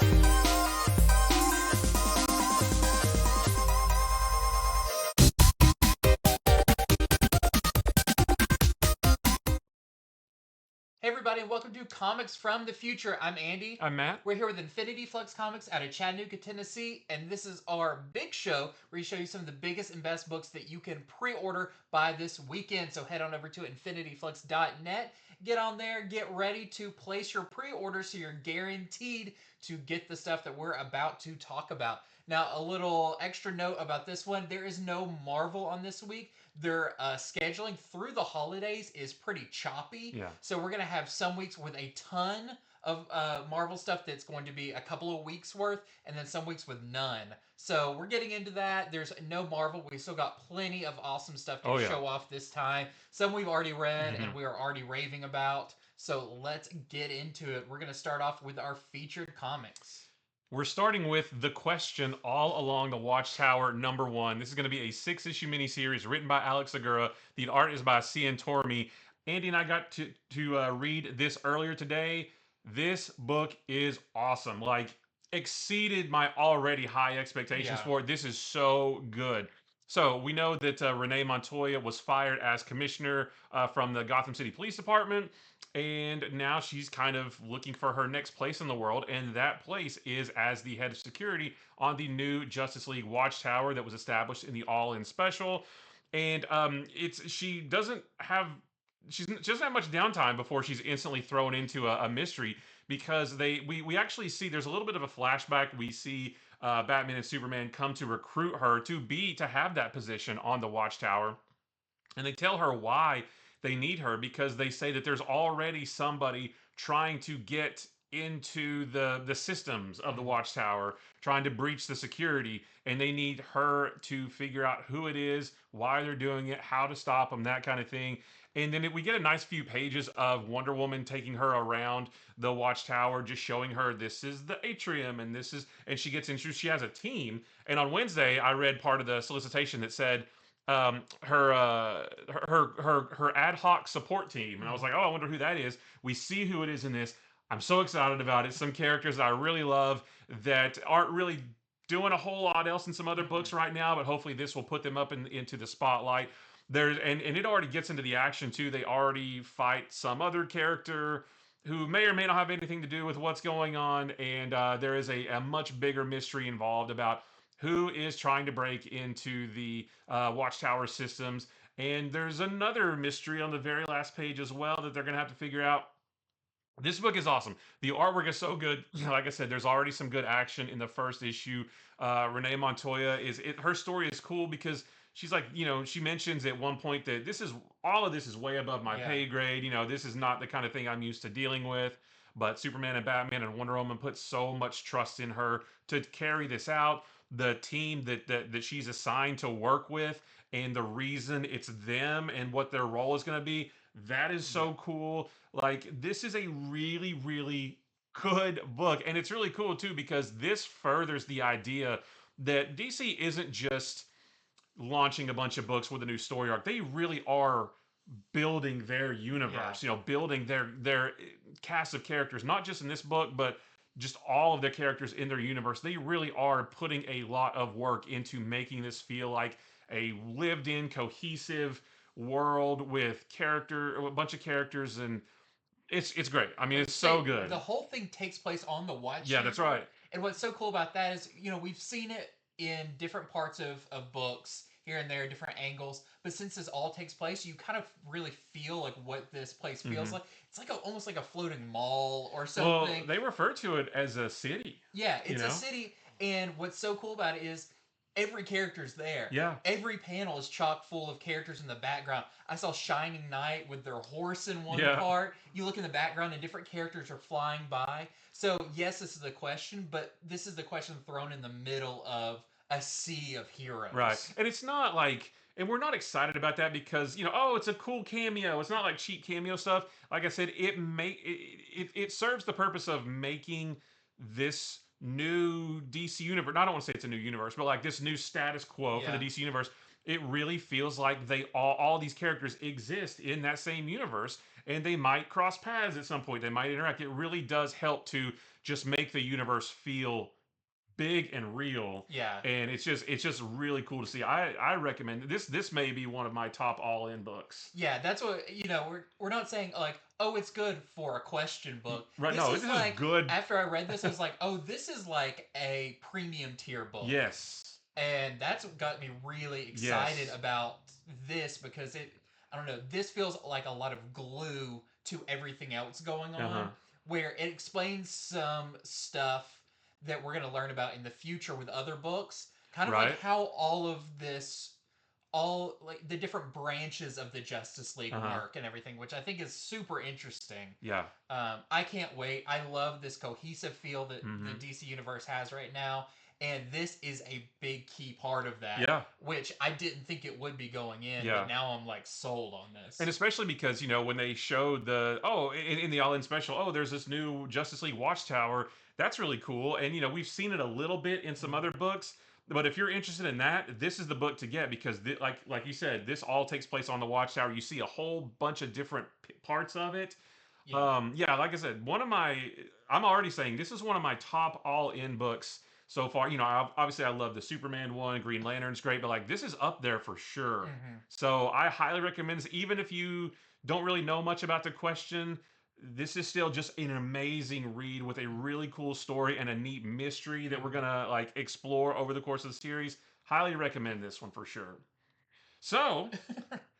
Hey everybody, and welcome to Comics from the Future. I'm Andy. I'm Matt. We're here with Infinity Flux Comics out of Chattanooga, Tennessee, and this is our big show where we show you some of the biggest and best books that you can pre-order by this weekend. So head on over to infinityflux.net, get on there, get ready to place your pre-order so you're guaranteed to get the stuff that we're about to talk about. Now, a little extra note about this one, there is no Marvel on this week. Their scheduling through the holidays is pretty choppy. Yeah. So we're going to have some weeks with a ton of Marvel stuff that's going to be a couple of weeks worth, and then some weeks with none. So we're getting into that. There's no Marvel. We still got plenty of awesome stuff to show off this time. Some we've already read and we are already raving about. So let's get into it. We're going to start off with our featured comics. We're starting with The Question All Along the Watchtower #1. This is going to be a 6-issue miniseries written by Alex Segura. The art is by Cian Tormey. Andy and I got to read this earlier today. This book is awesome. Like, exceeded my already high expectations for it. This is so good. So we know that Renee Montoya was fired as commissioner from the Gotham City Police Department, and now she's kind of looking for her next place in the world, and that place is as the head of security on the new Justice League Watchtower that was established in the All-In Special. And she doesn't have much downtime before she's instantly thrown into a mystery, because we actually see there's a little bit of a flashback. We see Batman and Superman come to recruit her to have that position on the Watchtower, and they tell her why they need her, because they say that there's already somebody trying to get into the systems of the Watchtower, trying to breach the security, and they need her to figure out who it is, why they're doing it, how to stop them, that kind of thing. And then we get a nice few pages of Wonder Woman taking her around the Watchtower, just showing her this is the atrium, and she gets introduced. She has a team, and on Wednesday I read part of the solicitation that said her ad hoc support team, and I was like, oh, I wonder who that is. We see who it is in this. I'm so excited about it. Some characters that I really love that aren't really doing a whole lot else in some other books right now, but hopefully this will put them up into the spotlight. And it already gets into the action too. They already fight some other character who may or may not have anything to do with what's going on, and there is a much bigger mystery involved about who is trying to break into the Watchtower systems. And there's another mystery on the very last page as well that they're going to have to figure out. This book is awesome. The artwork is so good. Like I said, there's already some good action in the first issue. Renee Montoya her story is cool because she's like, she mentions at one point that all of this is way above my pay grade. This is not the kind of thing I'm used to dealing with. But Superman and Batman and Wonder Woman put so much trust in her to carry this out. The team that she's assigned to work with, and the reason it's them and what their role is going to be, that is so cool. Like, this is a really, really good book. And it's really cool, too, because this furthers the idea that DC isn't just launching a bunch of books with a new story arc. They really are building their universe, building their cast of characters, not just in this book, but just all of their characters in their universe. They really are putting a lot of work into making this feel like a lived-in, cohesive world with a bunch of characters, and it's great. I mean, it's so good. The whole thing takes place on the Watch. Yeah, that's right. And what's so cool about that is, we've seen it in different parts of books here and there, different angles. But since this all takes place, you kind of really feel like what this place feels like. It's like almost like a floating mall or something. Well, they refer to it as a city. Yeah, it's a city. And what's so cool about it is every character's there. Yeah. Every panel is chock full of characters in the background. I saw Shining Knight with their horse in one part. You look in the background and different characters are flying by. So, yes, this is the question, but this is the question thrown in the middle of a sea of heroes. Right. And it's not like, and we're not excited about that because, oh, it's a cool cameo. It's not like cheap cameo stuff. Like I said, it serves the purpose of making this new DC universe. I don't want to say it's a new universe, but like this new status quo for the DC universe. It really feels like all these characters exist in that same universe, and they might cross paths at some point. They might interact. It really does help to just make the universe feel big and real, Yeah. and it's just really cool to see. I recommend this. This may be one of my top all in books. Yeah, that's what we're not saying like, oh, it's good for a question book. Right? This No, is this is like good. after I read this, I was like, oh, this is like a premium tier book. Yes. And that's what got me really excited Yes. about this because I don't know, this feels like a lot of glue to everything else going Uh huh. on, where it explains some stuff that we're going to learn about in the future with other books, kind of like Right. how all of this, all like the different branches of the Justice League Uh huh. work and everything, which I think is super interesting. Yeah. I can't wait. I love this cohesive feel that the Mm-hmm. DC universe has right now, and this is a big key part of that, Yeah. which I didn't think it would be going in, but Yeah. now I'm like sold on And this. especially because when they showed in the All In special, there's this new Justice League Watchtower. That's really cool, and we've seen it a little bit in some other books. But if you're interested in that, this is the book to get because, like you said, this all takes place on the Watchtower. You see a whole bunch of different parts of it. Yeah. Yeah, like I said, I'm already saying this is one of my top all in books so far. Obviously I love the Superman one, Green Lantern's great, but like this is up there for sure. Mm-hmm. So I highly recommend this, even if you don't really know much about the question. This is still just an amazing read with a really cool story and a neat mystery that we're gonna like explore over the course of the series. Highly recommend this one for sure. So,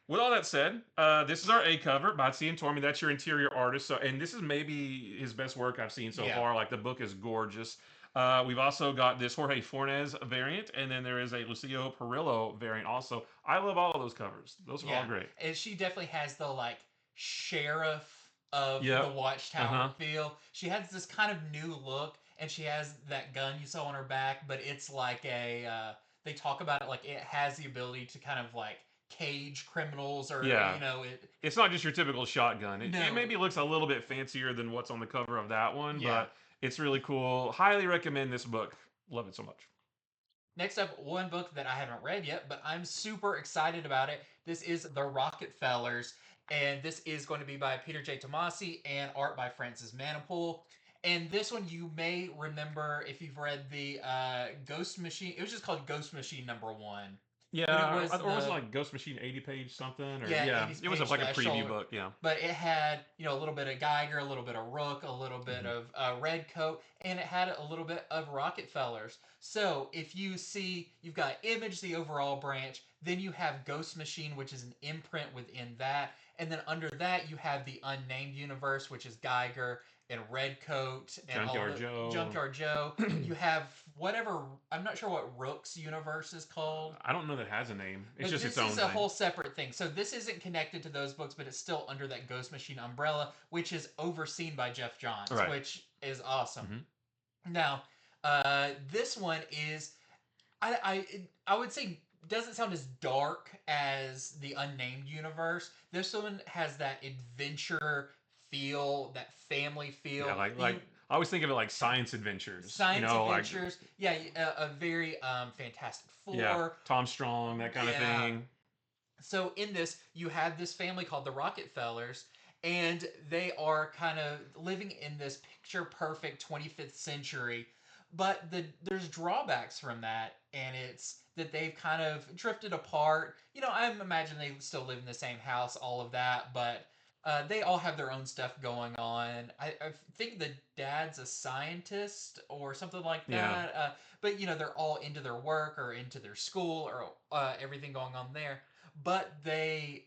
with all that said, this is our A cover by C and Tormy. That's your interior artist. So, and this is maybe his best work I've seen so Yeah. far. Like the book is gorgeous. We've also got this Jorge Fornes variant, and then there is a Lucio Perillo variant. Also, I love all of those covers. Those are all Yeah. great. And she definitely has the like sheriff of the Yep. Uh Watchtower huh. feel. She has this kind of new look, and she has that gun you saw on her back, but it's like they talk about it like it has the ability to kind of like cage criminals, or Yeah. it. It's not just your typical shotgun. It No. maybe looks a little bit fancier than what's on the cover of that one, Yeah. but it's really cool. Highly recommend this book. Love it so much. Next up, one book that I haven't read yet, but I'm super excited about it. This is The Rocketfellers, and this is going to be by Peter J. Tomasi and art by Francis Manipool. And this one you may remember if you've read the Ghost Machine. It was just called Ghost Machine #1, but it Yeah, was or was it the like Ghost Machine 80 page something? Or yeah yeah, 80s it was page like a preview special. book. Yeah. But it had a little bit of Geiger, a little bit of Rook, a little bit Hmm. of Redcoat, and it had a little bit of Rocketfellers. So if you see, you've got Image, the overall branch, then you have Ghost Machine, which is an imprint within that, and then under that you have the Unnamed Universe, which is Geiger and Redcoat and all Junkyard the Joe. Junkyard Joe. You have whatever, I'm not sure what Rook's universe is called. I don't know that it has a name. It's But just its this own is a thing. whole separate thing. So this isn't connected to those books, but it's still under that Ghost Machine umbrella, which is overseen by Jeff Johns, Right. which is awesome. Hmm. Now, this one is I would say doesn't sound as dark as the Unnamed Universe. This one has that adventure feel, that family feel. Yeah, like I always think of it like science adventures. Science Like adventures. Yeah, a very Fantastic yeah, Four. Tom Strong, that kind of Yeah. thing. So in this, you have this family called the Rocketfellers, and they are kind of living in this picture perfect 25th century. But there's drawbacks from that, and it's that they've kind of drifted apart. I imagine they still live in the same house, all of that, but they all have their own stuff going on. I think the dad's a scientist or something like Yeah. that. But they're all into their work or into their school or everything going on there. But they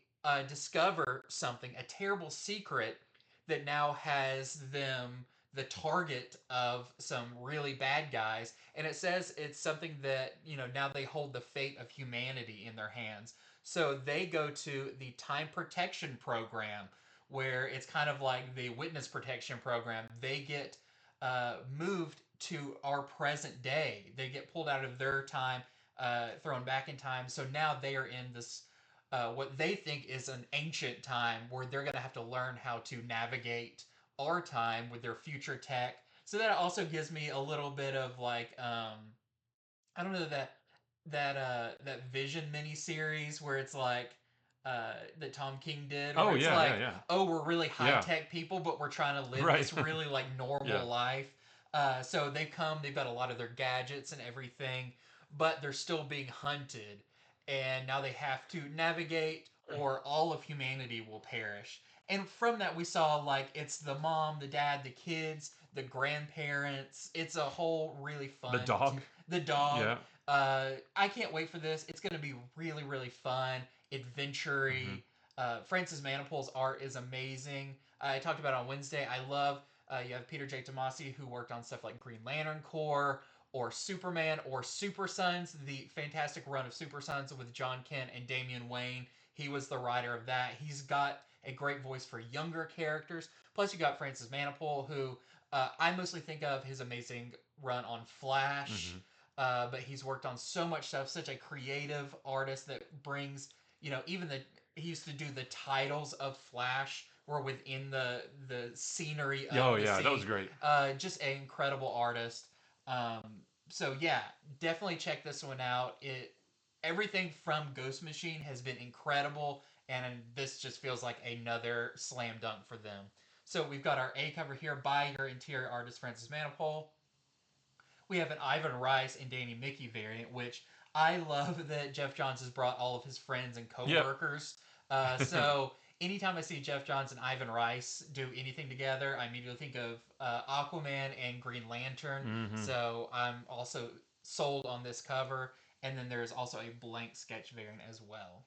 discover something, a terrible secret that now has them the target of some really bad guys. And it says it's something that, now they hold the fate of humanity in their hands. So they go to the time protection program, where it's kind of like the witness protection program. They get moved to our present day. They get pulled out of their time, thrown back in time. So now they are in this what they think is an ancient time, where they're going to have to learn how to navigate our time with their future tech. So that also gives me a little bit of like I don't know, that Vision miniseries where it's like that Tom King did, where Oh it's yeah, yeah, like, yeah, oh, we're really high yeah. tech people, but we're trying to live Right. this really like Yeah. normal life. So they've got a lot of their gadgets and everything, but they're still being hunted, and now they have to navigate, or all of humanity will perish. And from that, we saw like it's the mom, the dad, the kids, the grandparents. It's a whole really The fun. dog. The dog. Yeah. I can't wait for this. It's going to be really, really fun, Hmm. adventure-y. Francis Manipul's art is amazing. I talked about it on Wednesday. I love you have Peter J. Tomasi, who worked on stuff like Green Lantern Corps or Superman or Super Sons, the fantastic run of Super Sons with John Kent and Damian Wayne. He was the writer of that. He's got a great voice for younger characters. Plus, you got Francis Manipul, who I mostly think of his amazing run on Flash. Hmm. But he's worked on so much stuff. Such a creative artist that brings, even he used to do the titles of Flash were within the scenery Oh of the yeah, that was scene. great. Just an incredible artist. Um, so yeah, definitely check this one out. Everything from Ghost Machine has been incredible, and this just feels like another slam dunk for them. So we've got our A cover here by your interior artist Francis Manipul. We have an Ivan Rice and Danny Mickey variant, which I love that Jeff Johns has brought all of his friends and Yep. coworkers. So anytime I see Jeff Johns and Ivan Rice do anything together, I immediately think of Aquaman and Green Lantern. Hmm. So I'm also sold on this cover. And then there's also a blank sketch variant as well.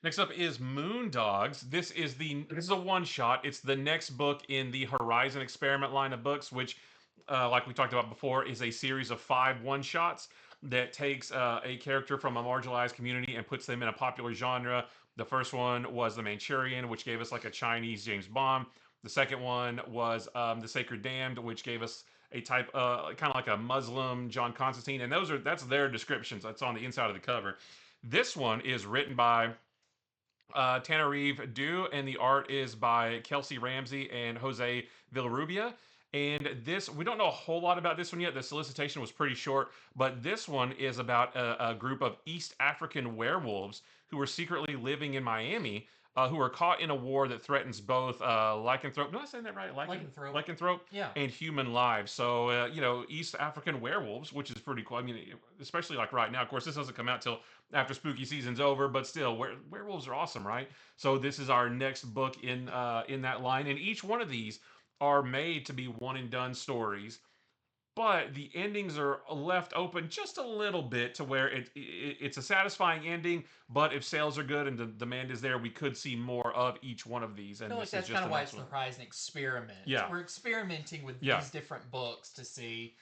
Next up is Moondogs. This is a one shot. It's the next book in the Horizon Experiment line of books, which, like we talked about before, is a series of 5 one shots that takes a character from a marginalized community and puts them in a popular genre. The first one was the Manchurian, which gave us like a Chinese James Bond. The second one was the Sacred Damned, which gave us a type, kind of like a Muslim John Constantine, and that's their descriptions. That's on the inside of the cover. This one is written by Tanarive Dew, and the art is by Kelsey Ramsey and Jose Villarubia. And this, we don't know a whole lot about this one yet. The solicitation was pretty short, but this one is about a group of East African werewolves who are secretly living in Miami, who are caught in a war that threatens both lycanthrope. Am I saying that right? Lycanthrope. Lycanthrope Yeah. and human lives. So East African werewolves, which is pretty cool. I mean, especially like right now. Of course, this doesn't come out till after spooky season's over, but still, werewolves are awesome, right? So this is our next book in that line, and each one of these are made to be one and done stories, but the endings are left open just a little bit to where it's a satisfying ending. But if sales are good and the demand is there, we could see more of each one of these. I And feel like this is that's just kind the of why next it's the one. Horizon experiment. Yeah, We're experimenting with yeah. these different books to see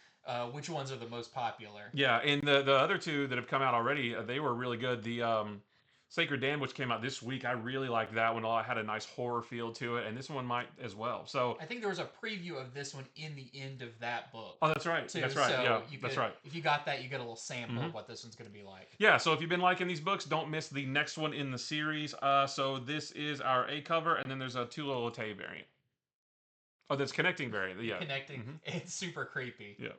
which ones are the most popular. Yeah, and the other two that have come out already, they were really good. The Sacred Dam, which came out this week, I really liked that one. It had a nice horror feel to it, and this one might as well. So, I think there was a preview of this one in the end of that book oh, that's right. too. That's right. So Yeah, you that's could, right. if you got that, you get a little sample Hmm. of what this one's going to be like. Yeah, so if you've been liking these books, don't miss the next one in the series. So this is our A cover, and then there's a Tulolate variant. Oh, that's connecting variant. The Yeah. connecting, Hmm. it's super creepy. Yeah.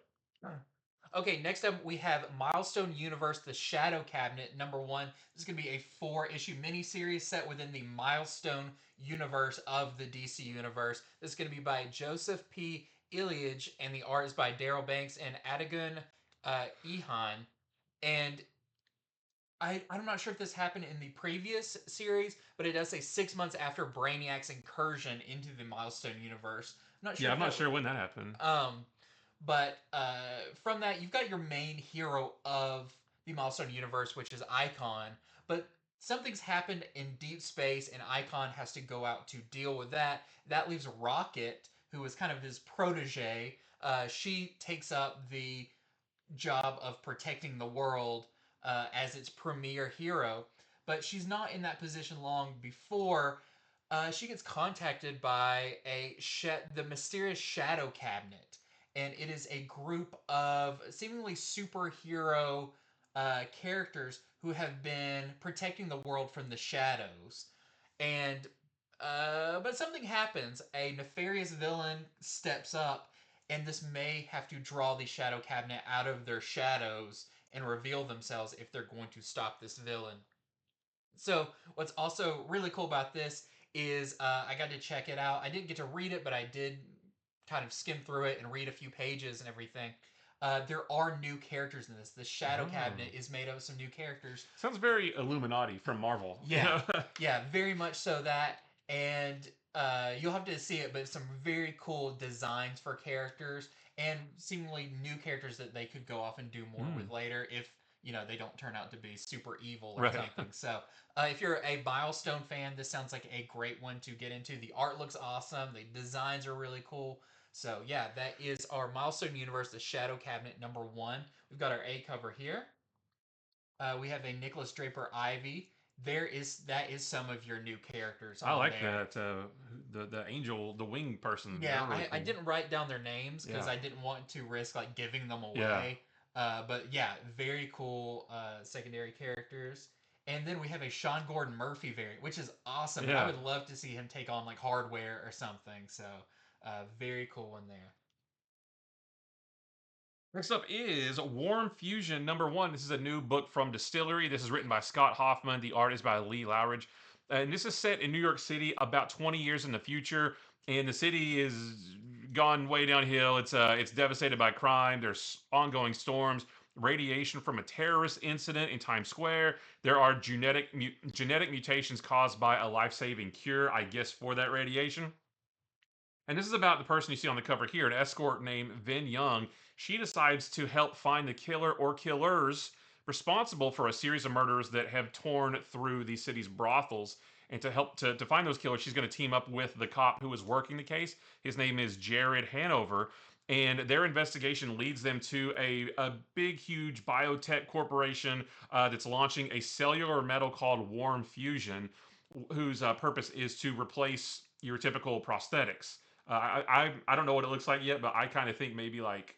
Okay, next up we have Milestone Universe: The Shadow Cabinet #1. This is going to be a 4-issue miniseries set within the Milestone universe of the DC universe. This is going to be by Joseph P. Ilyich, and the art is by Daryl Banks and Adigun Ihan. And I'm not sure if this happened in the previous series, but it does say 6 months after Brainiac's incursion into the Milestone universe. I'm not sure Yeah, if I'm not that. sure when that happened. But from that, you've got your main hero of the Milestone universe, which is Icon. But something's happened in deep space, and Icon has to go out to deal with that. That leaves Rocket, who is kind of his protege. She takes up the job of protecting the world as its premier hero. But she's not in that position long before she gets contacted by the mysterious Shadow Cabinet, and it is a group of seemingly superhero characters who have been protecting the world from the shadows. And but something happens. A nefarious villain steps up, and this may have to draw the Shadow Cabinet out of their shadows and reveal themselves if they're going to stop this villain. So what's also really cool about this is I got to check it out. I didn't get to read it, but I did kind of skim through it and read a few pages and everything. There are new characters in this. The Shadow Cabinet Oh. is made up of some new characters. Sounds very Illuminati from Marvel. Yeah, yeah, very much so that, and you'll have to see it, but some very cool designs for characters and seemingly new characters that they could go off and do more with Mm, later if they don't turn out to be super evil or right. something. So if you're a Milestone fan, this sounds like a great one to get into. The art looks awesome. The designs are really cool. So yeah, that is our Milestone universe, the Shadow Cabinet #1. We've got our A cover here. We have a Nicholas Draper Ivy. That is some of your new characters I on like there. that. The angel, the wing person. They're Yeah, really I cool. didn't write down their names because Yeah. I didn't want to risk like giving them Yeah. away. But yeah, very cool secondary characters. And then we have a Sean Gordon Murphy variant, which is awesome. And I Yeah. would love to see him take on like Hardware or something. So very cool one there. Next up is Warm Fusion #1. This is a new book from Distillery. This is written by Scott Hoffman. The art is by Lee Lowridge. And this is set in New York City about 20 years in the future. And the city is gone way downhill. It's devastated by crime. There's ongoing storms, radiation from a terrorist incident in Times Square. There are genetic mutations caused by a life-saving cure, I guess, for that radiation. And this is about the person you see on the cover here, an escort named Vin Young. She decides to help find the killer or killers responsible for a series of murders that have torn through the city's brothels. And to help to find those killers, she's going to team up with the cop who is working the case. His name is Jared Hanover. And their investigation leads them to a big, huge biotech corporation that's launching a cellular metal called Warm Fusion, whose purpose is to replace your typical prosthetics. I don't know what it looks like yet, but I kind of think maybe like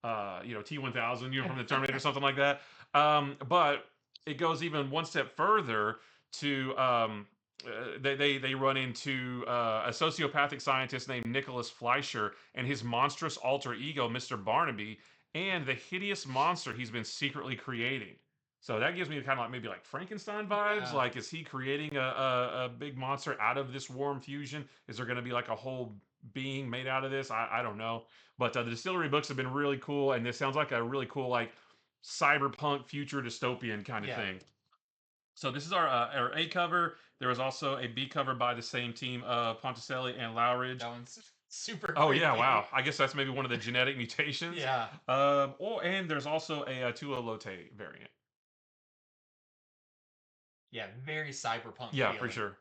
T1000, from the Terminator or something like that. But it goes even one step further to they run into a sociopathic scientist named Nicholas Fleischer and his monstrous alter ego, Mr. Barnaby, and the hideous monster he's been secretly creating. So that gives me kind of like maybe like Frankenstein vibes. Yeah. Like, is he creating a big monster out of this warm fusion? Is there going to be like a whole being made out of this? I don't know. But the distillery books have been really cool, and this sounds like a really cool like cyberpunk future dystopian kind of Yeah. thing. So this is our A cover. There was also a B cover by the same team, Ponticelli and Lowridge. That one's super Oh creepy. yeah, wow! I guess that's maybe one of the genetic mutations. Yeah. And there's also a Tula Lote variant. Yeah, very cyberpunk Yeah, for feeling. sure.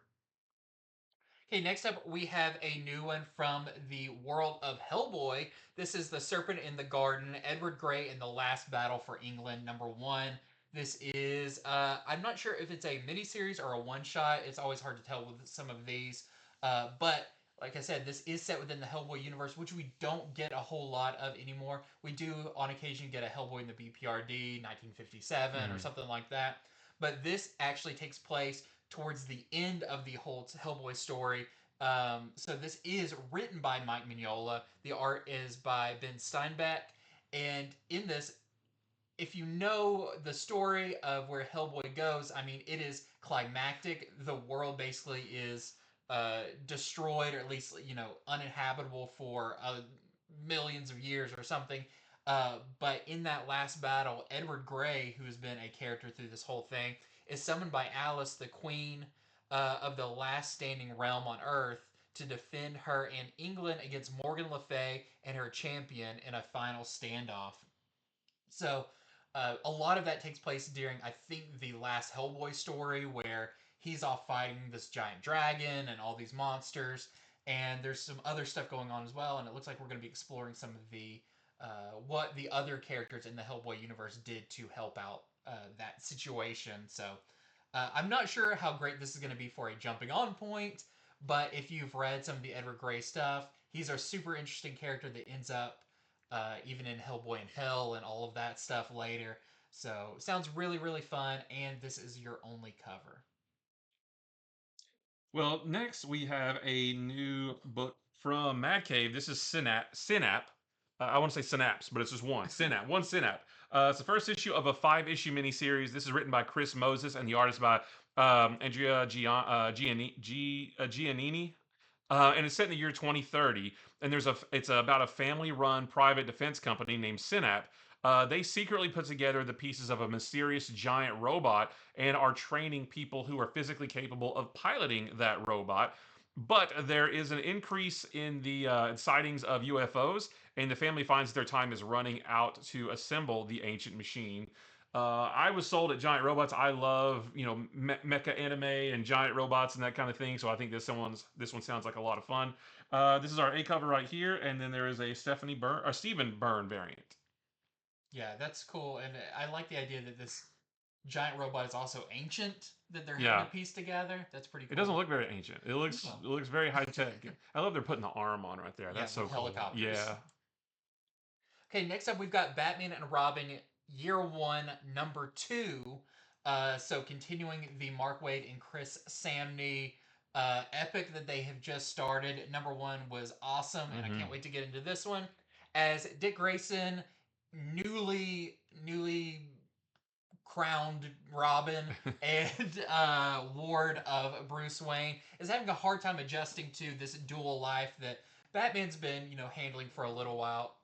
Okay, next up we have a new one from the world of Hellboy. This is The Serpent in the Garden, Edward Grey in the Last Battle for England, #1. This is, I'm not sure if it's a miniseries or a one shot. It's always hard to tell with some of these. But like I said, this is set within the Hellboy universe, which we don't get a whole lot of anymore. We do on occasion get a Hellboy in the BPRD, 1957, or Mm. something like that. But this actually takes place towards the end of the whole Hellboy story. So this is written by Mike Mignola. The art is by Ben Steinbeck. And in this, if you know the story of where Hellboy goes, I mean, it is climactic. The world basically is destroyed, or at least uninhabitable for millions of years or something. But in that last battle, Edward Grey, who has been a character through this whole thing, is summoned by Alice, the queen of the last standing realm on Earth, to defend her and England against Morgan Le Fay and her champion in a final standoff. So a lot of that takes place during, I think, the last Hellboy story where he's off fighting this giant dragon and all these monsters. And there's some other stuff going on as well. And it looks like we're going to be exploring some of the what the other characters in the Hellboy universe did to help out that situation. So I'm not sure how great this is going to be for a jumping on point. But if you've read some of the Edward Grey stuff, he's a super interesting character that ends up even in Hellboy in Hell and all of that stuff later. So sounds really, really fun, and this is your only cover. Well, next we have a new book from Mad Cave. This is Synap. I want to say Synapse, but it's just one. Synap. One Synap. It's the first issue of a 5-issue miniseries. This is written by Chris Moses and the artist by Andrea Giannini. And it's set in the year 2030. And it's about a family-run private defense company named Synap. They secretly put together the pieces of a mysterious giant robot and are training people who are physically capable of piloting that robot. But there is an increase in the sightings of UFOs, and the family finds their time is running out to assemble the ancient machine. I was sold at giant robots. I love mecha anime and giant robots and that kind of thing. So I think this one sounds like a lot of fun. This is our A cover right here, and then there is a Stephen Byrne variant. Yeah, that's cool, and I like the idea that this giant robot is also ancient that they're having Yeah, to piece together. That's pretty it cool. doesn't look very ancient. It looks No. it looks very high tech. I love they're putting the arm on right there. Yeah, That's so with cool. helicopters. Yeah, Okay, next up we've got Batman and Robin Year One, Number Two. So continuing the Mark Waid and Chris Samney epic that they have just started. Number one was awesome, and I can't hmm wait to get into this one. As Dick Grayson, newly crowned Robin and ward of Bruce Wayne, is having a hard time adjusting to this dual life that Batman's been, handling for a little while,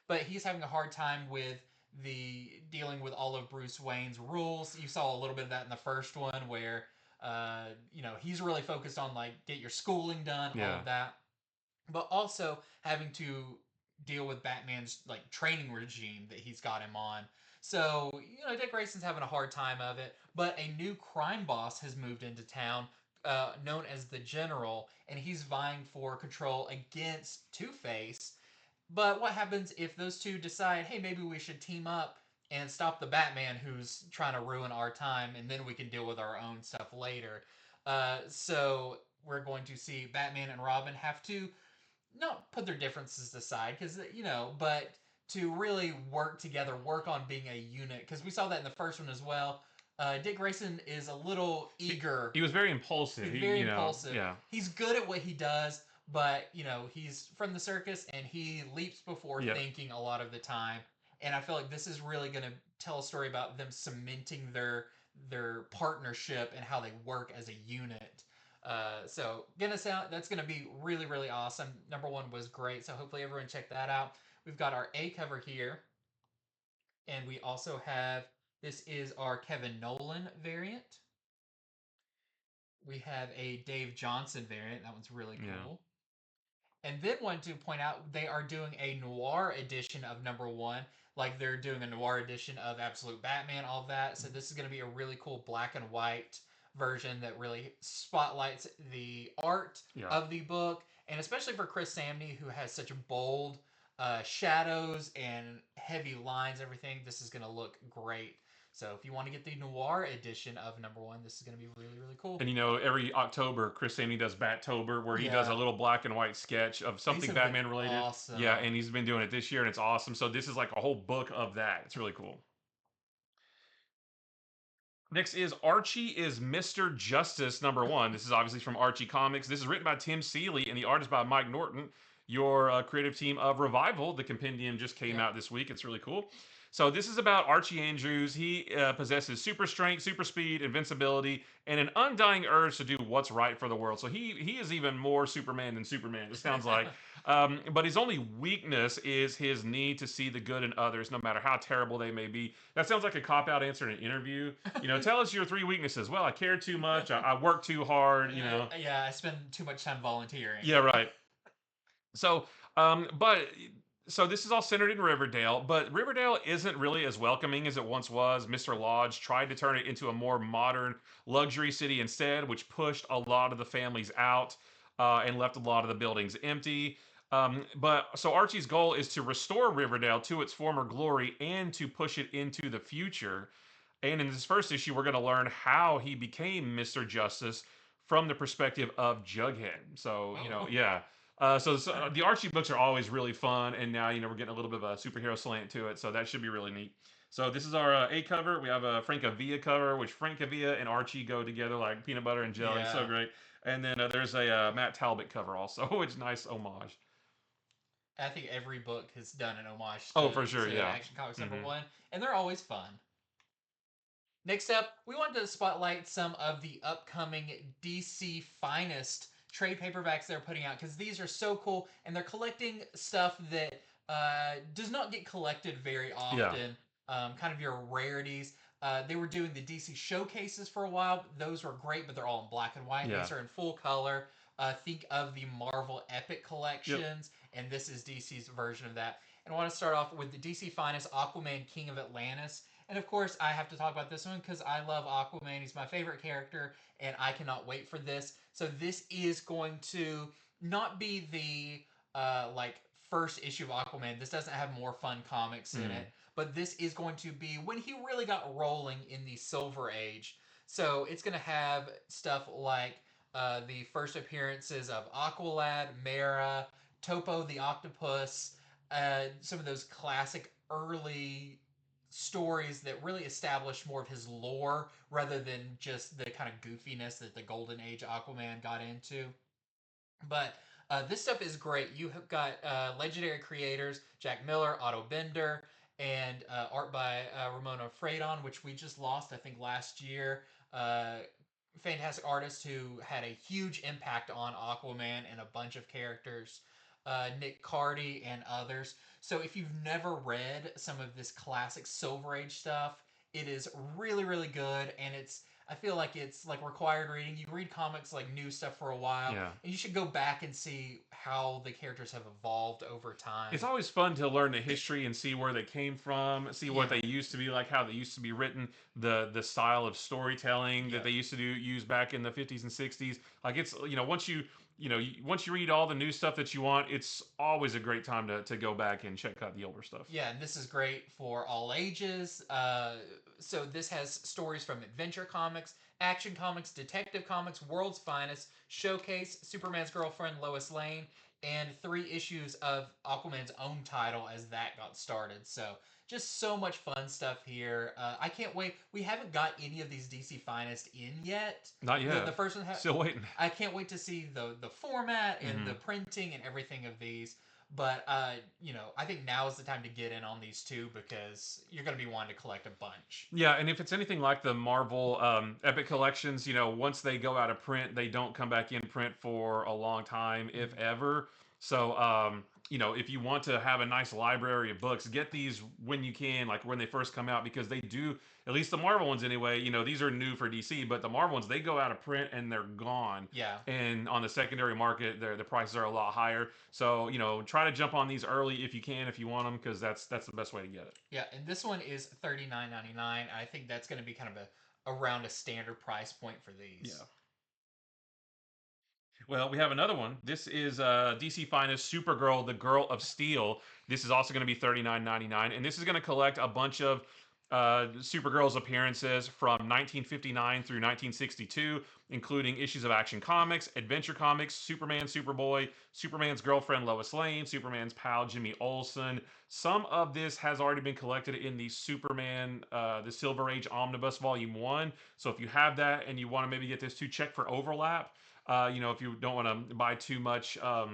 but he's having a hard time with the dealing with all of Bruce Wayne's rules. You saw a little bit of that in the first one where he's really focused on like get your schooling done, all yeah. of that, but also having to deal with Batman's like training regime that he's got him on. So, Dick Grayson's having a hard time of it, but a new crime boss has moved into town, known as the General, and he's vying for control against Two Face. But what happens if those two decide, hey, maybe we should team up and stop the Batman who's trying to ruin our time, and then we can deal with our own stuff later? So we're going to see Batman and Robin have to not put their differences aside, because but to really work together, work on being a unit. Because we saw that in the first one as well. Dick Grayson is a little eager. He was very impulsive. He's very impulsive. Yeah, He's good at what he does, but he's from the circus and he leaps before yeah. thinking a lot of the time. And I feel like this is really going to tell a story about them cementing their partnership and how they work as a unit. So that's gonna be really really awesome. Number one was great, so hopefully everyone check that out. We've got our A cover here, and we also have this is our Kevin Nolan variant. We have a Dave Johnson variant. That one's really Yeah. cool. And then wanted to point out they are doing a noir edition of number one, like they're doing a noir edition of Absolute Batman, all of that. So this is going to be a really cool black and white version that really spotlights the art Yeah. of the book, and especially for Chris Samney, who has such bold shadows and heavy lines, everything. This is going to look great. So if you want to get the noir edition of number one, this is going to be really really cool. And every October, Chris Samney does Battober, where he does a Yeah, little black and white sketch of these something have been Batman related. Yeah, awesome. and he's been doing it this year, and it's awesome. So this is like a whole book of that. It's really cool. Next is Archie is Mr. Justice number one. This is obviously from Archie Comics. This is written by Tim Seeley, and the art is by Mike Norton, your creative team of Revival. The Compendium just came Yeah. out this week. It's really cool. So this is about Archie Andrews. He possesses super strength, super speed, invincibility, and an undying urge to do what's right for the world. So he is even more Superman than Superman. It sounds like. But his only weakness is his need to see the good in others, no matter how terrible they may be. That sounds like a cop out answer in an interview. Tell us your 3 weaknesses. Well, I care too much. I work too hard. Yeah, I spend too much time volunteering. Yeah, right. So, but so this is all centered in Riverdale, but Riverdale isn't really as welcoming as it once was. Mr. Lodge tried to turn it into a more modern luxury city instead, which pushed a lot of the families out and left a lot of the buildings empty. But so Archie's goal is to restore Riverdale to its former glory and to push it into the future. And in this first issue, we're going to learn how he became Mr. Justice from the perspective of Jughead. So, Oh. yeah. The Archie books are always really fun, and now we're getting a little bit of a superhero slant to it, so that should be really neat. So this is our A cover. We have a Francavilla cover, which Francavilla and Archie go together like peanut butter and jelly. So Yeah. great. And then there's a Matt Talbot cover also, which nice homage. I think every book has done an homage Oh, for sure, to yeah. Action Comics Hmm. #1, and they're always fun. Next up, we wanted to spotlight some of the upcoming DC Finest trade paperbacks they're putting out because these are so cool and they're collecting stuff that does not get collected very Yeah. often. Kind of your rarities. They were doing the DC showcases for a while. Those were great, but they're all in black and white. Yeah. These are in full color. Think of the Marvel Epic Yep. collections, and this is DC's version of that. And I want to start off with the DC Finest Aquaman King of Atlantis. And of course, I have to talk about this one because I love Aquaman. He's my favorite character, and I cannot wait for this. So this is going to not be the like first issue of Aquaman. This doesn't have more fun comics in it, but this is going to be when he really got rolling in the Silver Age. So it's going to have stuff like the first appearances of Aqualad, Mera, Topo the Octopus, some of those classic early stories that really establish more of his lore rather than just the kind of goofiness that the Golden Age Aquaman got into. But this stuff is great. You have got legendary creators Jack Miller, Otto Bender, and art by Ramona Fradon, which we just lost, I think, last year. Uh, Fantastic artist who had a huge impact on Aquaman and a bunch of characters, Nick Cardy and others. So if you've never read some of this classic Silver Age stuff, it is really, really good, and I feel like it's like required reading. You read comics like new stuff for a while, Yeah. and you should go back and see how the characters have evolved over time. It's always fun to learn the history and see where they came from, see what Yeah. they used to be like, how they used to be written, the style of storytelling Yeah. that they used to use back in the 50s and 60s. Like it's once once you read all the new stuff that you want, it's always a great time to go back and check out the older stuff. Yeah, and this is great for all ages. So this has stories from Adventure Comics, Action Comics, Detective Comics, World's Finest, Showcase, Superman's Girlfriend, Lois Lane, and 3 issues of Aquaman's own title as that got started. So just so much fun stuff here. I can't wait. We haven't got any of these DC Finest in yet. Not yet. The first one. Still waiting. I can't wait to see the format and the Mhm. printing and everything of these. But I think now is the time to get in on these two because you're going to be wanting to collect a bunch. Yeah, and if it's anything like the Marvel Epic collections, once they go out of print, they don't come back in print for a long time, if ever. So, if you want to have a nice library of books, get these when you can, like when they first come out, because they do, at least the Marvel ones anyway, these are new for DC, but the Marvel ones, they go out of print and they're gone. Yeah. And on the secondary market, the prices are a lot higher. So, try to jump on these early if you can, if you want them, because that's the best way to get it. Yeah, and this one is $39.99. I think that's going to be kind of around a standard price point for these. Yeah. Well, we have another one. This is DC Finest Supergirl, the Girl of Steel. This is also going to be $39.99, and this is going to collect a bunch of Supergirl's appearances from 1959 through 1962, including issues of Action Comics, Adventure Comics, Superman, Superboy, Superman's girlfriend Lois Lane, Superman's pal Jimmy Olsen. Some of this has already been collected in the Superman, the Silver Age Omnibus Volume 1. So if you have that and you want to maybe get this too, check for overlap. If you don't want to buy too much, a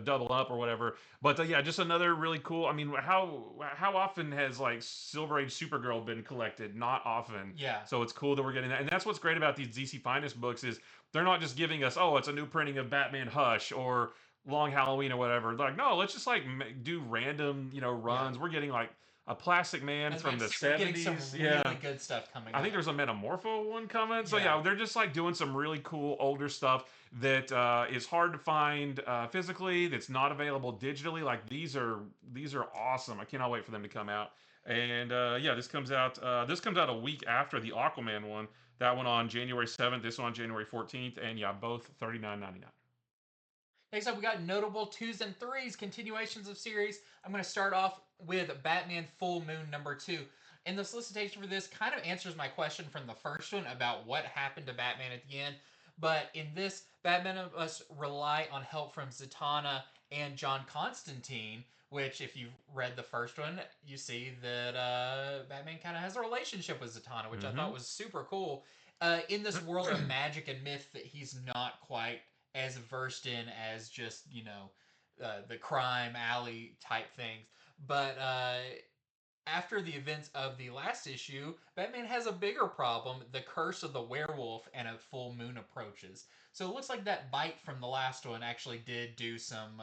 double up or whatever. But yeah, just another really cool. I mean, how often has like Silver Age Supergirl been collected? Not often. Yeah. So it's cool that we're getting that, and that's what's great about these DC Finest books is they're not just giving us, oh, it's a new printing of Batman Hush or Long Halloween or whatever. They're like, no, let's just like do random, runs. Yeah. We're getting like a Plastic Man And from the we're getting 70s. some really good stuff coming I up. think there's a Metamorpho one coming. So Yeah. yeah, they're just like doing some really cool older stuff that is hard to find physically. That's not available digitally. Like these are awesome. I cannot wait for them to come out. And yeah, this comes out a week after the Aquaman one. That one on January 7th. This one on January 14th. And yeah, both $39.99. Next up, we got notable 2s and 3s, continuations of series. I'm going to start off with Batman Full Moon #2. And the solicitation for this kind of answers my question from the first one about what happened to Batman at the end. But in this, Batman must rely on help from Zatanna and John Constantine, which, if you've read the first one, you see that Batman kind of has a relationship with Zatanna, which I thought was super cool. In this world of magic and myth that he's not quite as versed in as just, the crime alley type things. But after the events of the last issue, Batman has a bigger problem: the curse of the werewolf, and a full moon approaches. So it looks like that bite from the last one actually did do some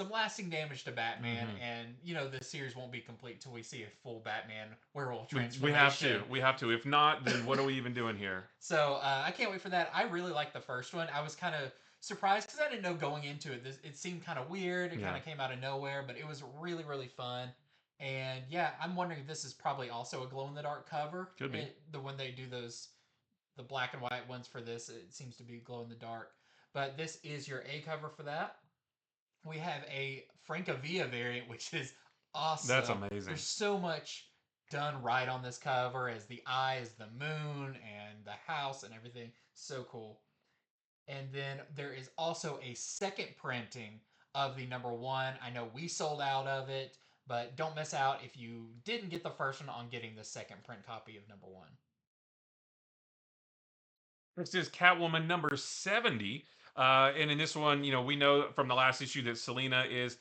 lasting damage to Batman, Hmm. and the series won't be complete till we see a full Batman werewolf We have transformation. to. We have to. If not, then what are we even doing here? So I can't wait for that. I really like the first one. I was kind of surprised because I didn't know going into it. It seemed kind of weird. It kind Yeah. of came out of nowhere, but it was really really fun. And yeah, I'm wondering if this is probably also a glow in the dark cover. Could be. The when they do the black and white ones for this, it seems to be glow in the dark. But this is your A cover for that. We have a Francavilla variant, which is That's awesome. amazing. There's so much done right on this cover, as the eyes, the moon, and the house and everything. So cool. And then there is also a second printing of the number one. I know we sold out of it, but don't miss out if you didn't get the first one on getting the second print copy of number one. This is Catwoman number 70. And in this one, we know from the last issue that Selena is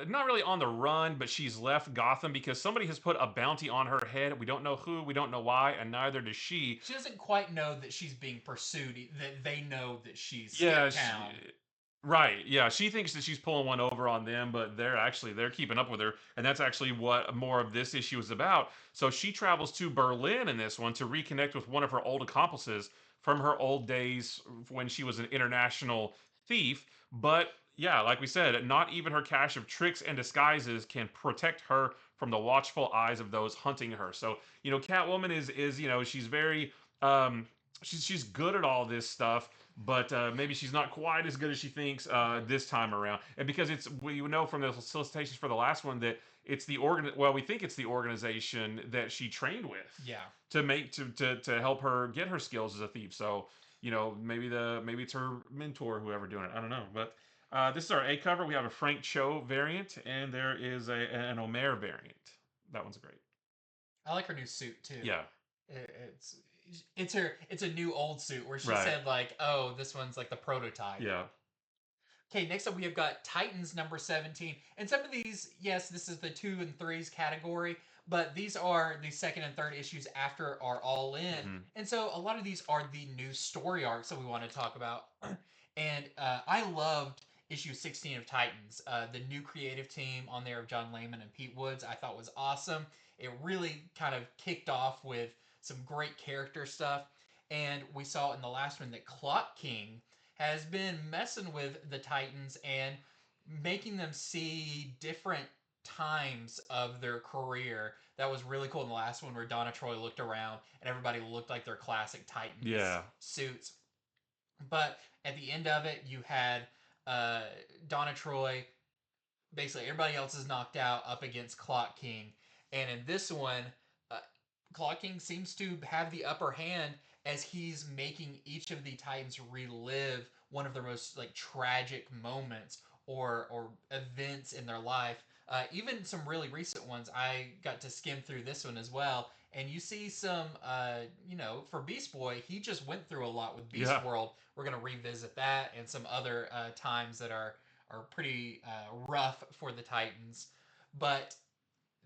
not really on the run, but she's left Gotham because somebody has put a bounty on her head. We don't know who, we don't know why, and neither does she. She doesn't quite know that she's being pursued, that they know that she's Yeah, skipped town. right. Yeah, she thinks that she's pulling one over on them, but they're keeping up with her, and that's actually what more of this issue is about. So she travels to Berlin in this one to reconnect with one of her old accomplices from her old days when she was an international thief. But yeah, like we said, not even her cache of tricks and disguises can protect her from the watchful eyes of those hunting her. So Catwoman is she's very she's good at all this stuff, but maybe she's not quite as good as she thinks this time around. And because we know from the solicitations for the last one that it's we think it's the organization that she trained with. Yeah. To make to help her get her skills as a thief. So maybe it's her mentor, whoever doing it. I don't know, but. This is our A cover. We have a Frank Cho variant, and there is an Omer variant. That one's great. I like her new suit too. Yeah. It's it's a new old suit where she Right. said like, oh, this one's like the prototype. Yeah. Okay, next up we have got Titans number 17. And some of these, yes, this is the 2 and 3s category, but these are the second and third issues after are all in. Mhm. And so a lot of these are the new story arcs that we want to talk about. And I loved issue 16 of Titans. The new creative team on there of John Layman and Pete Woods I thought was awesome. It really kind of kicked off with some great character stuff. And we saw in the last one that Clock King has been messing with the Titans and making them see different times of their career. That was really cool in the last one where Donna Troy looked around and everybody looked like their classic Titans suits. But at the end of it, you had Donna Troy. Basically, everybody else is knocked out up against Clock King. And in this one, uh, Clock King seems to have the upper hand as he's making each of the Titans relive one of their most like tragic moments or events in their life. Even some really recent ones. I got to skim through this one as well, and you see some, for Beast Boy, he just went through a lot with Beast World. We're gonna revisit that and some other times that are pretty rough for the Titans, but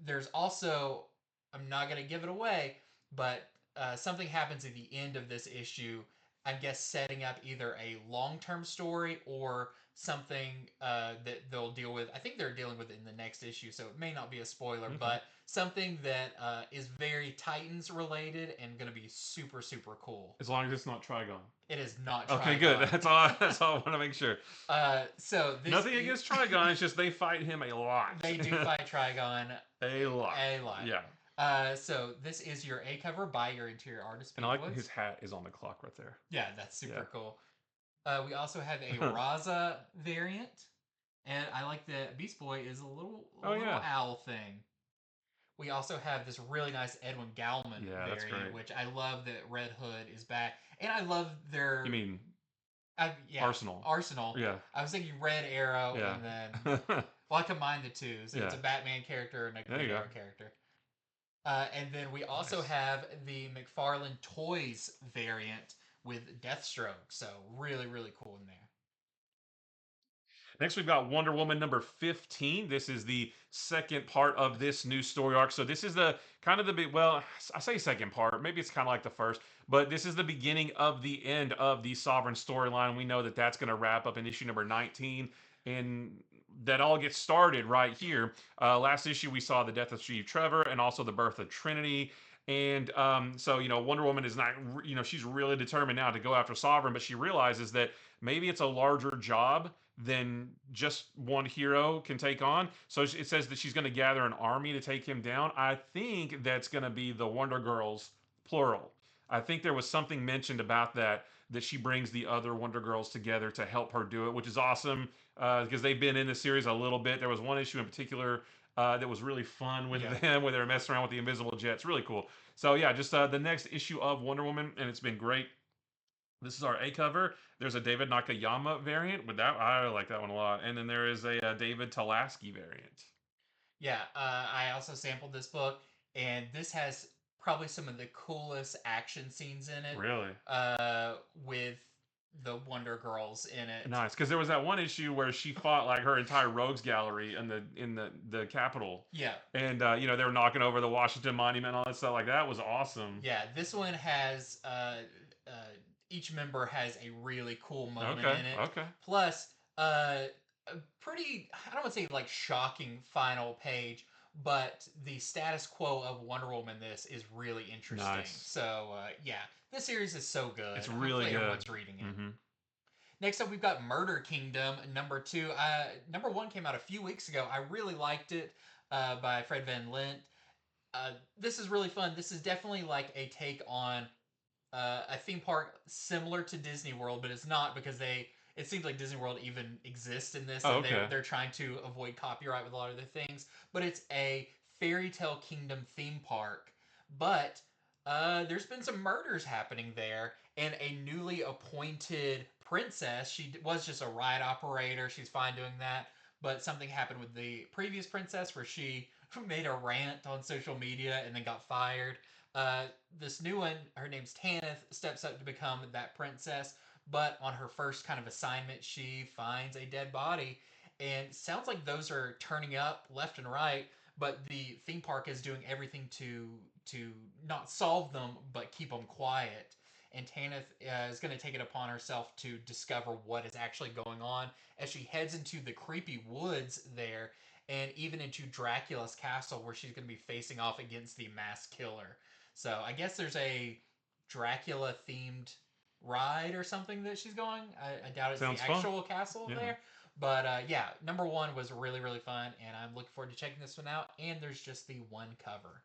there's also, I'm not going to give it away, but something happens at the end of this issue. I guess setting up either a long-term story or something that they'll deal with. I think they're dealing with it in the next issue, so it may not be a spoiler, but something that is very Titans related and going to be super super cool. As long as it's not Trigon. It is not Trigon. Okay, good. That's all. That's all I want to make sure. So nothing against Trigon. It's just they fight him a lot. They do fight Trigon a lot. A lot. Yeah. So this is your A cover by your interior artist. And I like his hat is on the clock right there. Yeah, that's super cool. We also have a Raza variant, and I like that Beast Boy is a little owl thing. We also have this really nice Edwin Gallman variant, which I love that Red Hood is back, and I love their. You mean? Arsenal. Arsenal. Yeah. I was thinking Red Arrow, and then well, I combined the two. So it's a Batman character and a Green Arrow character. And then we also have the McFarlane Toys variant with Deathstroke. So really, really cool in there. Next, we've got Wonder Woman number 15. This is the second part of this new story arc. So this is the kind of the big, well, I say second part. Maybe it's kind of like the first, but this is the beginning of the end of the Sovereign storyline. We know that that's going to wrap up in issue number 19, and that all gets started right here. Last issue, we saw the death of Steve Trevor and also the birth of Trinity. And so, Wonder Woman is not, she's really determined now to go after Sovereign, but she realizes that maybe it's a larger job than just one hero can take on. So it says that she's going to gather an army to take him down. I think that's going to be the Wonder Girls, plural. I think there was something mentioned about that she brings the other Wonder Girls together to help her do it, which is awesome because they've been in the series a little bit. There was one issue in particular that was really fun with them, where they were messing around with the invisible jets. Really cool. So yeah, just the next issue of Wonder Woman, and it's been great. This is our A cover. There's a David Nakayama variant with that. I like that one a lot. And then there is a David Talaski variant. Yeah, I also sampled this book, and this has probably some of the coolest action scenes in it. Really with the Wonder Girls in it. nice, because there was that one issue where she fought like her entire rogues gallery in the Capitol. Yeah, And they were knocking over the Washington Monument and all that stuff. Like that was awesome. yeah. This one has each member has a really cool moment Okay, in it. okay. Plus, a pretty, I don't want to say like shocking final page, but the status quo of Wonder Woman this is really interesting. Nice. So yeah, this series is so good. It's really Hopefully good. Everyone's reading it. Mm-hmm. Next up, we've got Murder Kingdom number 2. Number 1 came out a few weeks ago. I really liked it by Fred Van Lint. This is really fun. This is definitely like a take on a theme park similar to Disney World, but it's not because it seems like Disney World even exists in this. Oh, And okay. they're trying to avoid copyright with a lot of their things. But it's a fairy tale kingdom theme park. But there's been some murders happening there, and a newly appointed princess. She was just a ride operator. She's fine doing that. But something happened with the previous princess where she made a rant on social media and then got fired. Uh, this new one, her name's Tanith, steps up to become that princess. But on her first kind of assignment, she finds a dead body. And sounds like those are turning up left and right, but the theme park is doing everything to not solve them, but keep them quiet. And Tanith is going to take it upon herself to discover what is actually going on as she heads into the creepy woods there, and even into Dracula's castle, where she's going to be facing off against the mass killer. So I guess there's a Dracula themed ride or something that she's going. I doubt it's Sounds the fun. actual castle Yeah. there. But yeah, number 1 was really, really fun, and I'm looking forward to checking this one out. And there's just the one cover.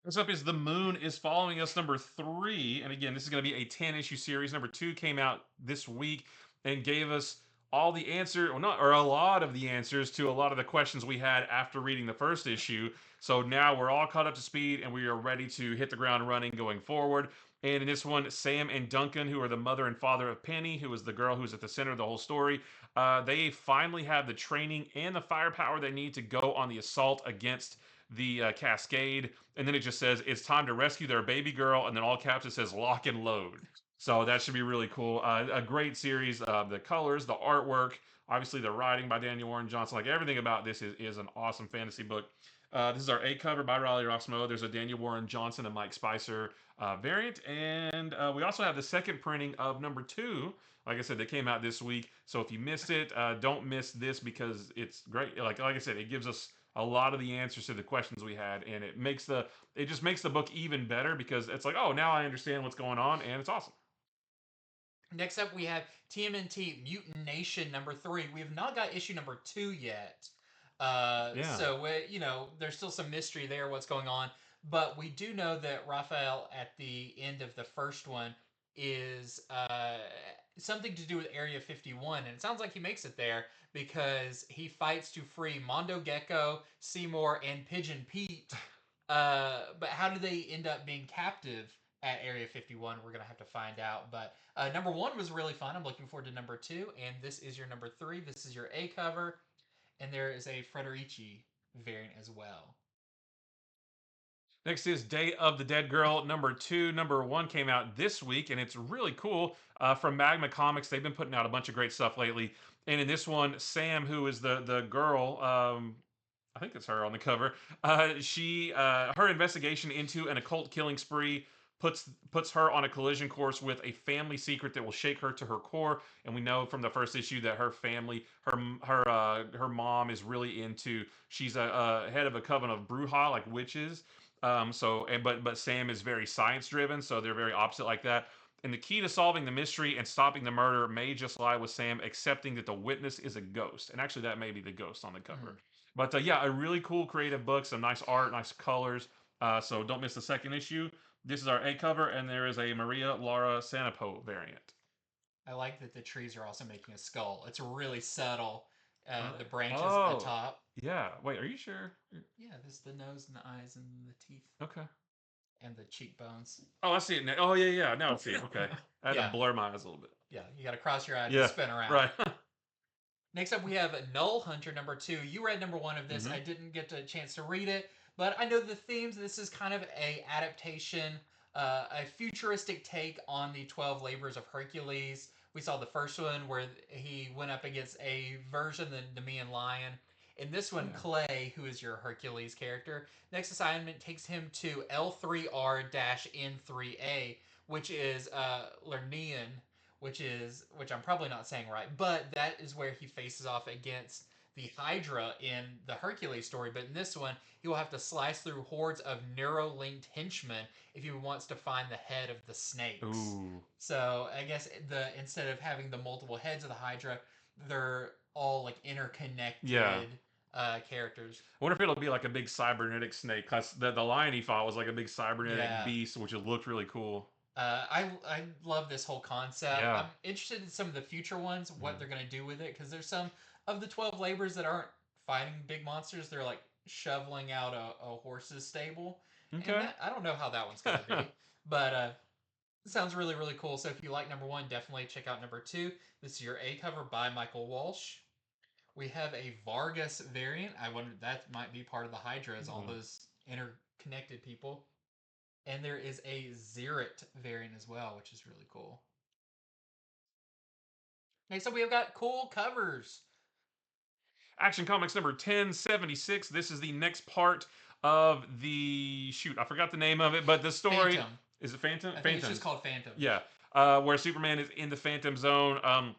Next up is The Moon is Following Us number 3. And again, this is going to be a 10-issue series. Number 2 came out this week and gave us all the answer, or a lot of the answers to a lot of the questions we had after reading the first issue. So now we're all caught up to speed and we are ready to hit the ground running going forward. And in this one, Sam and Duncan, who are the mother and father of Penny, who is the girl who's at the center of the whole story, they finally have the training and the firepower they need to go on the assault against the Cascade. And then it just says it's time to rescue their baby girl, and then all caps it says lock and load. So that should be really cool. A great series. The colors, the artwork, obviously the writing by Daniel Warren Johnson. Like everything about this is an awesome fantasy book. This is our A cover by Riley Rossmo. There's a Daniel Warren Johnson and Mike Spicer variant, and we also have the second printing of number 2. Like I said, they came out this week. So if you missed it, don't miss this because it's great. Like I said, it gives us a lot of the answers to the questions we had, and it just makes the book even better because it's like, oh, now I understand what's going on, and it's awesome. Next up, we have TMNT Mutant Nation number 3. We have not got issue number 2 yet. Yeah. So, there's still some mystery there, what's going on. But we do know that Raphael, at the end of the first one, is something to do with Area 51. And it sounds like he makes it there because he fights to free Mondo Gecko, Seymour, and Pigeon Pete. But how do they end up being captive at Area 51? We're going to have to find out. But number 1 was really fun. I'm looking forward to number 2. And this is your number 3. This is your A cover. And there is a Frederici variant as well. Next is Day of the Dead Girl #2. #1 came out this week, and it's really cool. From Magma Comics, they've been putting out a bunch of great stuff lately. And in this one, Sam, who is the girl, I think it's her on the cover. She her investigation into an occult killing spree puts her on a collision course with a family secret that will shake her to her core. And we know from the first issue that her family, her mom is really into. She's a head of a coven of Bruja, like witches. But Sam is very science driven, so they're very opposite like that. And the key to solving the mystery and stopping the murder may just lie with Sam accepting that the witness is a ghost. And actually, that may be the ghost on the cover. Mhm. But yeah, a really cool creative book, some nice art, nice colors. So don't miss the second issue. This is our A cover, and there is a Maria Lara Sanapo variant. I like that the trees are also making a skull. It's really subtle. Are The they? branches Oh, atop. yeah. Wait, are you sure? Yeah, this is the nose and the eyes and the teeth Okay. and the cheekbones. Oh, I see it now. Oh, yeah, yeah. Now I see it. Okay. I had to Yeah, blur my eyes a little bit. yeah. You got to cross your eyes and Yeah, spin around. right. Next up, we have Nullhunter #2. You read #1 of this. Mhm. I didn't get a chance to read it, but I know the themes. This is kind of a adaptation, a futuristic take on the 12 Labors of Hercules. We saw the first one where he went up against a version, the Nemean Lion. In this one, Yeah. Clay, who is your Hercules character, next assignment takes him to L3R-N3A, which is Lernean, which I'm probably not saying right, but that is where he faces off against the Hydra in the Hercules story. But in this one, he will have to slice through hordes of neuro-linked henchmen if he wants to find the head of the snakes. Ooh. So I guess instead of having the multiple heads of the Hydra, they're all like Yeah. interconnected characters. I wonder if it'll be like a big cybernetic snake. Cause the lion he fought was like a big cybernetic Yeah. beast, which looked really cool. I love this whole concept. Yeah. I'm interested in some of the future ones, what Mm. they're gonna do with it, because there's some of the 12 labors that aren't fighting big monsters. They're like shoveling out a horse's stable, and Okay. that I don't know how that one's gonna be, but it sounds really cool. So if you like #1, definitely check out #2. This is your A cover by Michael Walsh. We have a Vargas variant. I wonder that might be part of the Hydras, all Mm. those interconnected people. And there is a Zerit variant as well, which is really cool. Next up, we have got cool covers. Action Comics number 1076. This is the next part of the shoot. I forgot the name of it, but the story Phantom. is it Phantom? I think it's Phantom. just called Phantom. Yeah. Where Superman is in the Phantom Zone.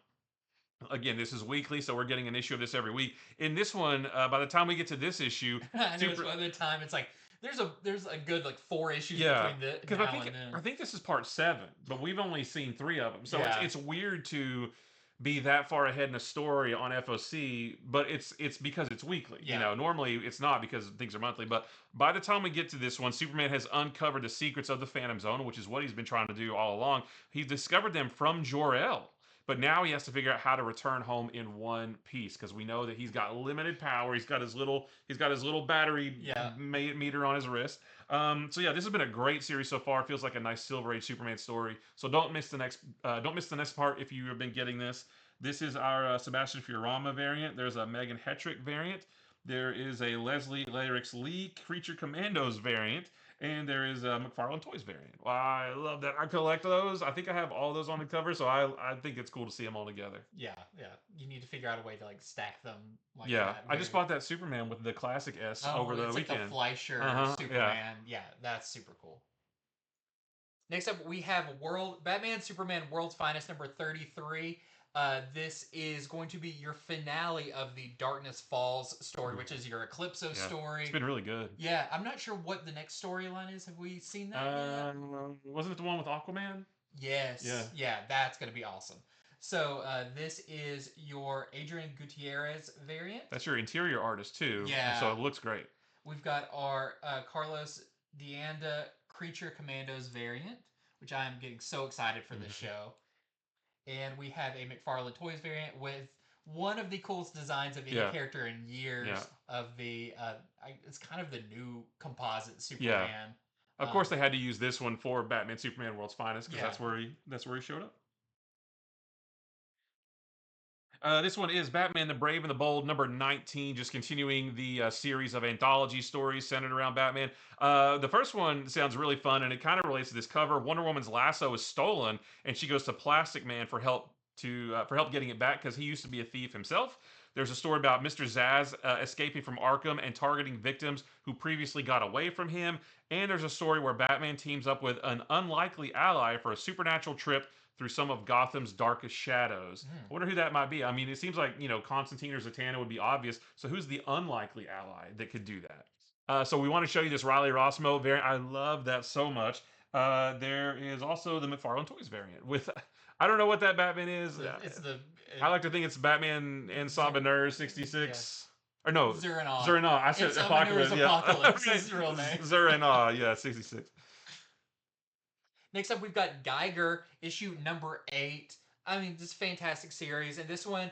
Again, this is weekly, so we're getting an issue of this every week. In this one, by the time we get to this issue, I know it's by the time it's like there's a good like 4 issues yeah, between the because now and then. I think this is part 7, but we've only seen 3 of them, so Yeah. it's weird to be that far ahead in a story on FOC, but it's because it's weekly. Yeah. You know, normally it's not because things are monthly. But by the time we get to this one, Superman has uncovered the secrets of the Phantom Zone, which is what he's been trying to do all along. He's discovered them from Jor-El. But now he has to figure out how to return home in one piece because we know that he's got limited power. He's got his little battery Yeah. meter on his wrist. So yeah, this has been a great series so far. It feels like a nice Silver Age Superman story. So don't miss the next part if you have been getting this. This is our Sebastian Fiorama variant. There's a Megan Hetrick variant. There is a Leslie Larix Lee Creature Commandos variant. And there is a McFarlane Toys variant. Well, I love that. I collect those. I think I have all those on the cover, so I think it's cool to see them all together. Yeah. You need to figure out a way to like stack them like Yeah, that. I just bought that Superman with the classic S over the it's weekend. like the Fleischer Yeah. Superman. Yeah, that's super cool. Next up, we have Batman Superman World's Finest #33. This is going to be your finale of the Darkness Falls story, which is your Eclipso story. It's been really good. Yeah, I'm not sure what the next storyline is. Have we seen that yet? Wasn't it the one with Aquaman? Yes. Yeah, that's going to be awesome. So this is your Adrian Gutierrez variant. That's your interior artist too. Yeah. So it looks great. We've got our Carlos Deanda Creature Commandos variant, which I am getting so excited for this show. And we have a McFarlane Toys variant with one of the coolest designs of any character in years of the it's kind of the new composite Superman. Yeah. Of course they had to use this one for Batman Superman World's Finest because that's where he showed up. This one is Batman the Brave and the Bold, number 19, just continuing the series of anthology stories centered around Batman. The first one sounds really fun, and it kind of relates to this cover. Wonder Woman's lasso is stolen, and she goes to Plastic Man for help getting it back because he used to be a thief himself. There's a story about Mr. Zaz escaping from Arkham and targeting victims who previously got away from him. And there's a story where Batman teams up with an unlikely ally for a supernatural trip through some of Gotham's darkest shadows. I wonder who that might be. I mean, it seems like, Constantine or Zatanna would be obvious. So who's the unlikely ally that could do that? So we want to show you this Riley Rossmo variant. I love that so much. There is also the McFarlane Toys variant with, I don't know what that Batman is. It's the I like to think it's Batman and Sabanur 66. Or no, Zurinaw. Zurinaw. I said It's Apocalypse. Apocalypse. Yeah. His real name. Zurinaw, yeah, 66. Next up, we've got Gieger, issue number 8. I mean, this fantastic series, and this one,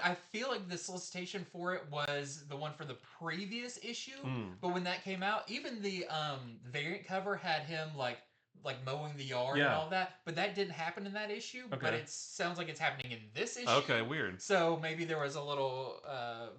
I feel like the solicitation for it was the one for the previous issue. But when that came out, even the variant cover had him like mowing the yard and Yeah. all that. But that didn't happen in that issue. But Okay. it sounds like it's happening in this issue. Okay, weird. So maybe there was a little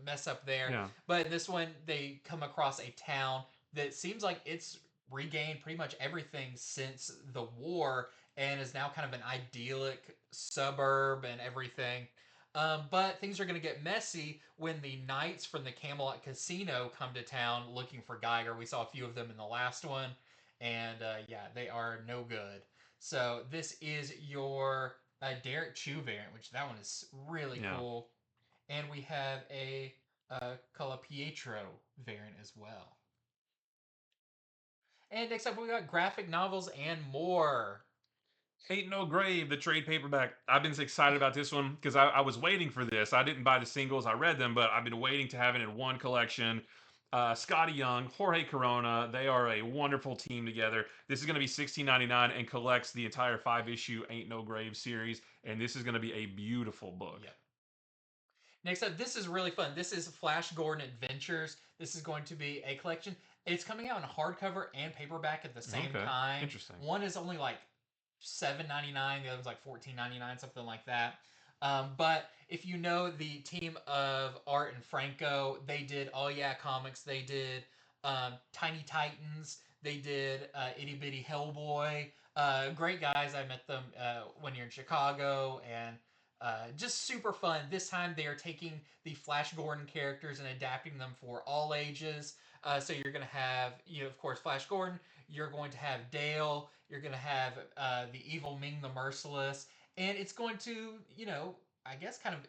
mess up there. Yeah. But in this one, they come across a town that seems like it's regained pretty much everything since the war and is now kind of an idyllic suburb and everything. But things are going to get messy when the knights from the Camelot Casino come to town looking for Gieger. We saw a few of them in the last one, and yeah, they are no good. So this is your Derek Chew variant, which that one is really cool. And we have a Cola Pietro variant as well. And next up, we got graphic novels and more. Ain't No Grave, the trade paperback. I've been excited about this one because I was waiting for this. I didn't buy the singles, I read them, but I've been waiting to have it in one collection. Scotty Young, Jorge Corona, they are a wonderful team together. This is going to be $16.99 and collects the entire 5-issue Ain't No Grave series, and this is going to be a beautiful book. Yep. Next up, this is really fun. This is Flash Gordon Adventures. This is going to be a collection. It's coming out in hardcover and paperback at the same time. Interesting. One is only like $7.99. The other one's like $14.99, something like that. But if you know the team of Art and Franco, they did All Yeah Comics. They did Tiny Titans. They did Itty Bitty Hellboy. Great guys. I met them when you're in Chicago, and just super fun. This time they are taking the Flash Gordon characters and adapting them for all ages. So you're going to have, of course, Flash Gordon. You're going to have Dale. You're going to have the evil Ming the Merciless. And it's going to, I guess kind of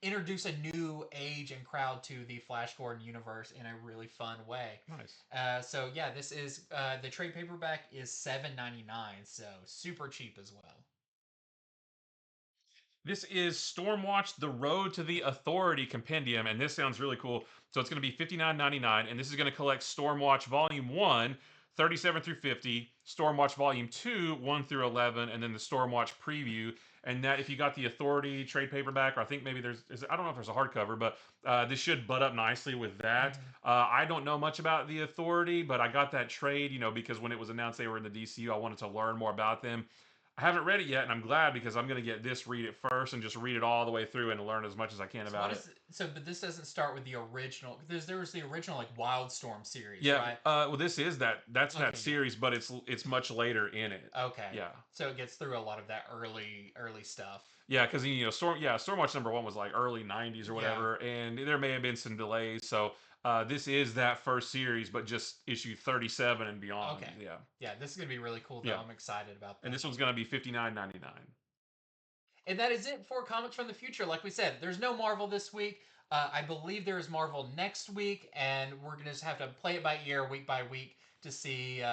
introduce a new age and crowd to the Flash Gordon universe in a really fun way. Nice. So yeah, this is the trade paperback is $7.99, so super cheap as well. This is Stormwatch: The Road to the Authority Compendium, and this sounds really cool. So it's going to be $59.99, and this is going to collect Stormwatch Volume 1, 37 through 50, Stormwatch Volume 2, 1 through 11, and then the Stormwatch Preview. And that, if you got the Authority trade paperback, or I think maybe I don't know if there's a hardcover, but this should butt up nicely with that. I don't know much about the Authority, but I got that trade, because when it was announced they were in the DCU, I wanted to learn more about them. I haven't read it yet, and I'm glad because I'm going to get this, read it first, and just read it all the way through and learn as much as I can about it. But this doesn't start with the original. There was the original like Wildstorm series, yeah, right? Well, this is that series, but it's much later in it. Okay. Yeah. So it gets through a lot of that early stuff. Yeah, because Stormwatch number 1 was like early '90s or whatever, and there may have been some delays. So this is that first series, but just issue 37 and beyond. Okay. Yeah. Yeah, this is gonna be really cool though. Yeah. I'm excited about that. And this one's gonna be $59.99. And that is it for Comics from the Future. Like we said, there's no Marvel this week. I believe there is Marvel next week, and we're gonna just have to play it by ear, week by week, to see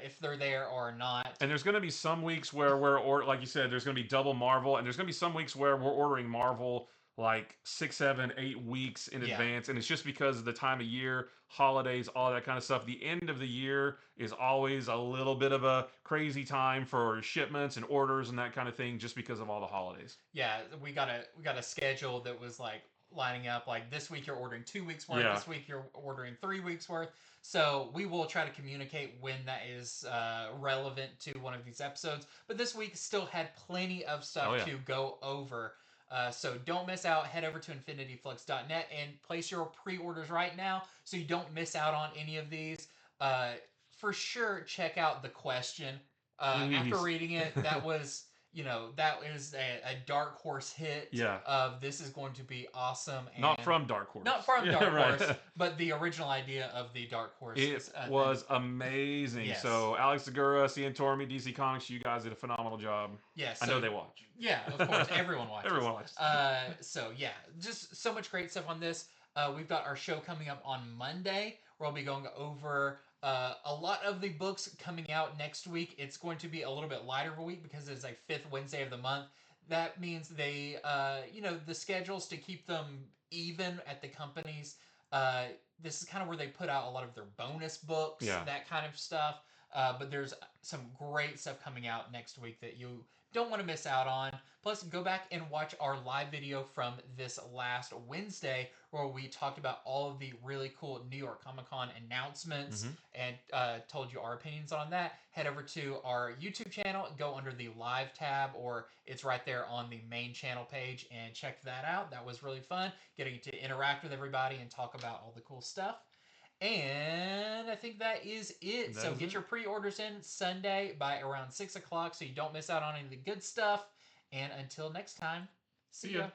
if they're there or not. And there's going to be some weeks where like you said, there's going to be double Marvel, and there's going to be some weeks where we're ordering Marvel like 6, 7, 8 weeks in advance, and it's just because of the time of year, holidays, all that kind of stuff. The end of the year is always a little bit of a crazy time for shipments and orders and that kind of thing, just because of all the holidays. Yeah, we got a schedule that was like lining up. Like this week you're ordering 2 weeks worth. This week you're ordering 3 weeks worth. So we will try to communicate when that is relevant to one of these episodes. But this week still had plenty of stuff to go over. So don't miss out. Head over to infinityflux.net and place your pre-orders right now so you don't miss out on any of these. For sure, check out The Question. After Please. reading it, that was, that is a Dark Horse hit Yeah. of this is going to be awesome. And Not from Dark Horse. Not from Dark right. Horse, but the original idea of the Dark Horse. It was amazing. Yes. So Alex Segura, Cian Tormey, DC Comics, you guys did a phenomenal job. Yes. I know they watch. Yeah, of course. Everyone watches. Everyone watches. So yeah, just so much great stuff on this. We've got our show coming up on Monday, where I'll be going over a lot of the books coming out next week. It's going to be a little bit lighter of a week because it's a fifth Wednesday of the month. That means they, the schedules to keep them even at the companies. This is kind of where they put out a lot of their bonus books, that kind of stuff. But there's some great stuff coming out next week that you don't want to miss out on. Plus, go back and watch our live video from this last Wednesday where we talked about all of the really cool New York Comic Con announcements and told you our opinions on that. Head over to our YouTube channel, go under the live tab, or it's right there on the main channel page, and check that out. That was really fun, getting to interact with everybody and talk about all the cool stuff. And I think that is it. So get your pre-orders in Sunday by around 6 o'clock so you don't miss out on any of the good stuff. And until next time, see ya.